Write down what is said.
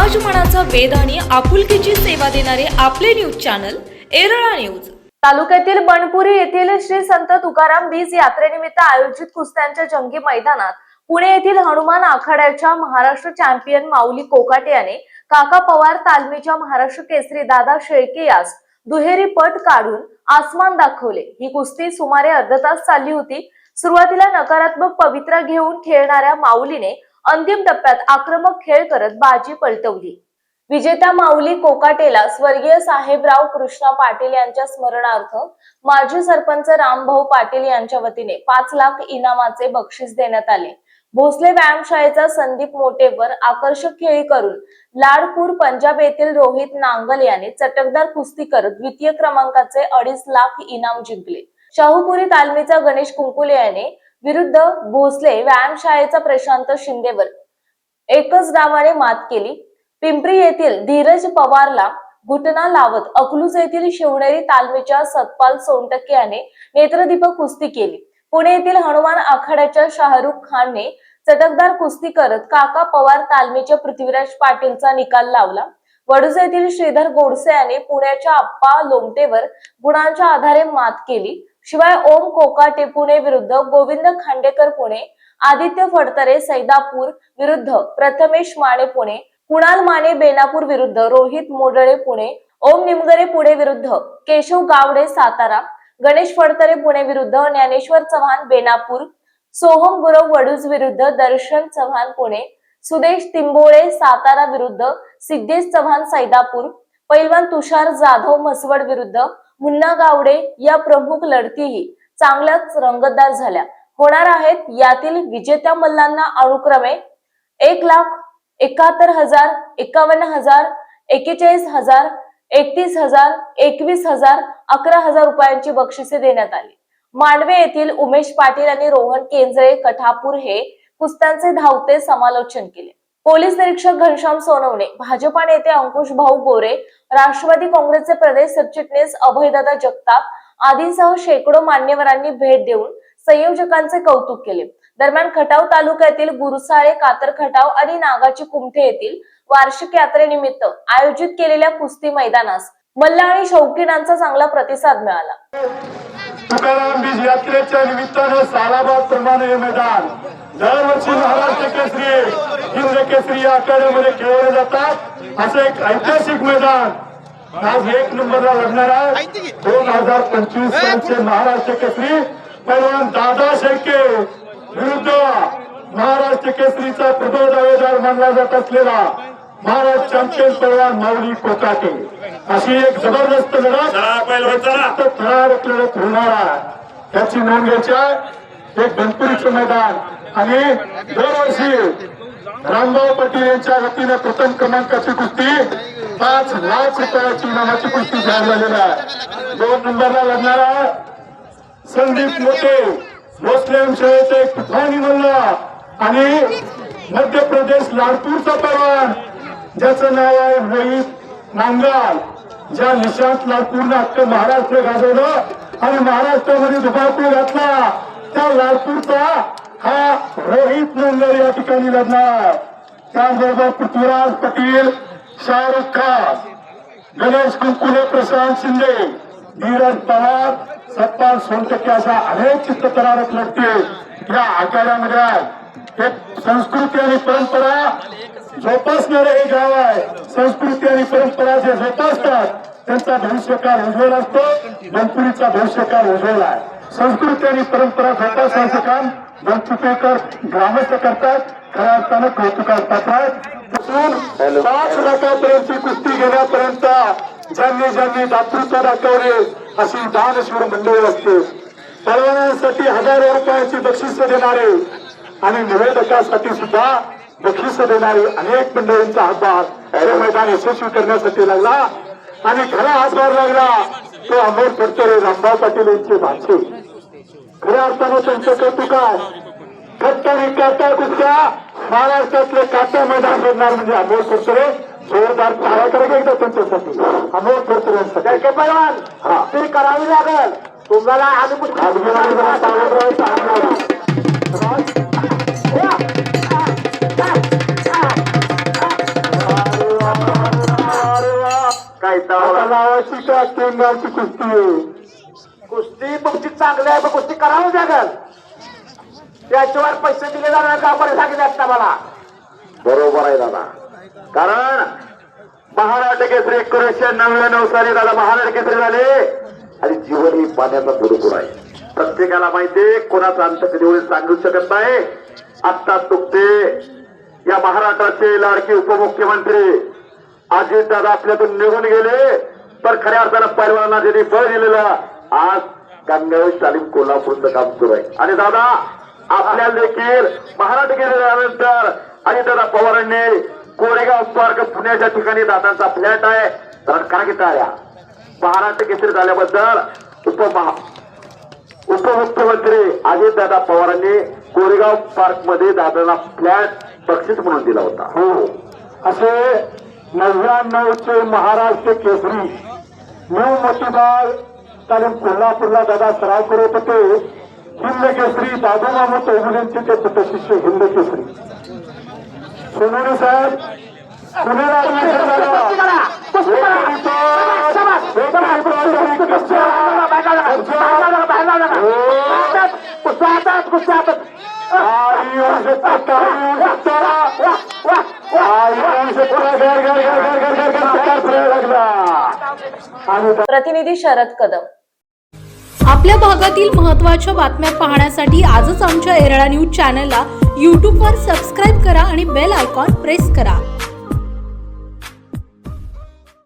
समाजमनाचा वेध आणि आपुलकीची सेवा देणारे आपले न्यूज चॅनल एरळा न्यूज। तालुक्यातील बनपुरी येथील श्री संत तुकाराम बीज यात्रेनिमित्त आयोजित कुस्त्यांच्या जंगी मैदानात पुणे येथील हनुमान आखाड्याच्या महाराष्ट्र चॅम्पियन माऊली कोकाटे याने काका पवार तालमीच्या महाराष्ट्र केसरी दादा शेळके यास दुहेरी पट काढून आसमान दाखवले। ही कुस्ती सुमारे अर्धा तास चालली होती। सुरुवातीला नकारात्मक पवित्रा घेऊन खेळणाऱ्या माऊलीने अंतिम टप्प्यात आक्रमक खेळ करत बाजी पलटवली। विजेत्या माऊली कोकाटेला स्वर्गीय साहेबराव कृष्णा पाटील यांच्या स्मरणार्थ माजी सरपंच रामभाऊ पाटील यांच्या वतीने 5 लाख इनामाचे बक्षीस देण्यात आले। भोसले व्यायामशाळेचा संदीप मोटेवर आकर्षक खेळी करून लाडपूर पंजाब येथील रोहित नांगल याने चटकदार कुस्ती करत द्वितीय क्रमांकाचे 2.5 लाख इनाम जिंकले। शाहूपुरी तालमीचा गणेश कुंकुले याने विरुद्ध भोसले व्यायामशाळेचा प्रशांत शिंदेवर एकच डावाने मात केली। पिंपरी येथील धीरज पवारला घुटना लावत अकलूज येथील शिवनेरी तालमीच्या सतपाल सोनटके याने नेत्रदीपक कुस्ती केली। पुणे येथील हनुमान आखाड्याच्या शाहरुख खानने चटकदार कुस्ती करत काका पवार तालमीच्या पृथ्वीराज पाटीलचा निकाल लावला। वडूज येथील श्रीधर गोडसे याने पुण्याच्या आप्पा लोमटेवर गुणांच्या आधारे मात केली। शिवाय ओम कोकाटे पुणे विरुद्ध गोविंद खांडेकर पुणे, आदित्य फडतरे सैदापूर विरुद्ध प्रथमेश माने पुणे, कुणाल माने बेनापूर विरुद्ध रोहित मोडळे पुणे, ओम निमगरे पुणे विरुद्ध केशव गावडे सातारा, गणेश फडतरे पुणे विरुद्ध ज्ञानेश्वर चव्हाण बेनापूर, सोहम गुरव वडूज विरुद्ध दर्शन चव्हाण पुणे, सुदेश तिंबोळे सातारा विरुद्ध सिद्धेश चव्हाण सैदापूर, पैलवान तुषार जाधव मसवड विरुद्ध मुन्ना गावडे या प्रमुख लढतीही चांगल्याच रंगतदार झाल्या होणार आहेत। यातील विजेत्या मल्लांना अनुक्रमे 1,71,000, 51,000, 41,000, 31,000, 21,000, 11,000 रुपयांची बक्षिसे देण्यात आली। मांडवे येथील उमेश पाटील आणि रोहन केंजळे कठापूर हे कुस्त्यांचे धावते समालोचन केले। पोलीस निरीक्षक घनश्याम सोनवणे, भाजपा नेते अंकुश भाऊ गोरे, राष्ट्रवादी काँग्रेसचे प्रदेश सरचिटणीस अभयदादा जगताप आदींसह शेकडो मान्यवरांनी भेट देऊन संयोजकांचे कौतुक केले। दरम्यान खटाव तालुक्यातील गुरुसाळे, कातर खटाव आणि नागाची कुमठे येथील वार्षिक यात्रेनिमित्त आयोजित केलेल्या कुस्ती मैदानास मल्ल आणि शौकीनांचा चांगला प्रतिसाद मिळाला। तुकाराम बीज यात्रेच्या निमित्तानं सालाबाद प्रमाणे हे मैदान दरवर्षी महाराष्ट्र केसरी, हिंद केसरी या आखाड्यामध्ये खेळवले जातात। असं एक ऐतिहासिक मैदान आज 1 नंबरला लढणार आहे। 2025 सालचे महाराष्ट्र केसरी पैलवान दादा शेळके विरुद्ध महाराष्ट्र केसरीचा प्रबळ दावेदार मानला जात असलेला महाराष्ट्र चॅम्पियन पैलवान माऊली कोकाटे अशी एक जबरदस्त लढत थरारक लढत होणार आहे। त्याची नोंद घ्यायची आहे। एक बनपुरीचं मैदान आणि दरवर्षी रामभाऊ पाटील यांच्या वतीने प्रथम क्रमांकाची कुस्ती 5 लाख रुपयाची इनामाची कुस्ती जाहीर झालेली आहे। 2 नंबरला लढणारा संदीप मोटे भोसले शाळेचे एक तुफानी मल्ल आणि मध्य प्रदेश लाडपूरचा पैलवान ज्याचं नाव आहे रोहित नांगल, ज्या निशांत लाडपूरने अख्खं महाराष्ट्र गाजवलं आणि महाराष्ट्रामध्ये दुभावती घातला त्या लाडपूरचा हा रोहित नांगल या ठिकाणी लढणार। त्याचबरोबर पृथ्वीराज पाटील, शाहरुख खान, गणेश कुंकुले, प्रशांत शिंदे, धीरज पवार, सतपाल सोनटके अशा अनेक चित्तथरारक लढती या आखाड्यामध्ये आहेत। एक संस्कृती आणि परंपरा जोपासणारे हे गाव आहे। संस्कृती आणि परंपरा जे जोपासतात त्यांचा भविष्यकाळ उज्ज्वल असतो। बनपुरीचा भविष्यकाळ उज्ज्वल आहे। संस्कृती आणि परंपरा जोपासण्याचं काम बनपुरीकर ग्रामस्थ करतात। खऱ्या अर्थानं कौतुकास पात्र आहेत। 5 लाखापर्यंतची कुस्ती घेण्यापर्यंत ज्यांनी दातृत्व दाखवले अशी दानशूर मंडळी असते। पैलवानांसाठी हजारो रुपयाची बक्षिस देणारे आणि निवेदकासाठी सुद्धा बक्षिस देणारे अनेक मंडळींचा हातभार हे मैदान यशस्वी करण्यासाठी लागला आणि खरा हातभार लागला तो अमोल फडतरे, रामभाऊ पाटील यांचे भाचे। खऱ्या अर्थानं त्यांचं कौतुक आहे। खट्ट आणि काटा कुस्त्या महाराष्ट्रातले काटा मैदान करणार म्हणजे अमोल फडतरे। जोरदार टाळ्या करा एकदा त्यांच्यासाठी, अमोल फडतरे यांच्यासाठी। पैलवान ती करावी लागेल तुम्हाला तुमची कुस्ती. कुस्ती तुमची चांगली आहे पण कुस्ती करावं लागल. त्याच्यावर पैसे दिले जाणार का बरं सांगितलं आता मला. बरोबर आहे दादा, कारण महाराष्ट्र केसरी 1999 साली दादा महाराष्ट्र केसरी झाले आणि जीवन ही पाण्याचा भरपूर आहे. प्रत्येकाला माहितीये कोणाचा अंत कधी होईल सांगू शकत नाही. आत्ता तुमचे या महाराष्ट्राचे लाडके उपमुख्यमंत्री अजित दादा आपल्यातून निघून गेले, तर खऱ्या अर्थानं पैलवानांना ज्यांनी बळ दिलेलं आज गंगावेश तालीम कोल्हापूरचं काम सुरू आहे. आणि दादा आपल्याला देखील महाराष्ट्र केसरी झाल्यानंतर अजितदादा पवारांनी कोरेगाव पार्क पुण्याच्या ठिकाणी दादांचा फ्लॅट आहे. तर करा की टाळ्या. महाराष्ट्र केसरी झाल्याबद्दल उपमुख्यमंत्री अजितदादा पवारांनी कोरेगाव पार्क मध्ये दादांना फ्लॅट बक्षीस म्हणून दिला होता. हो, असे 99चे महाराष्ट्र केसरी न्यू मोतीबाग तालीम कोल्हापूरला दादा सराव करत होते. हिंद केसरी दादू मामा चौगुलेंचे ते पुतशिष्य हिंद केसरी सोनवणे साहेब पुण्याला प्रतिनिधी शरद कदम. आपल्या भागातील महत्त्वाच्या बातम्या पाहण्यासाठी आजच आमच्या एरळा न्यूज चॅनलला यूट्यूबवर सबस्क्राईब करा आणि बेल आयकॉन प्रेस करा.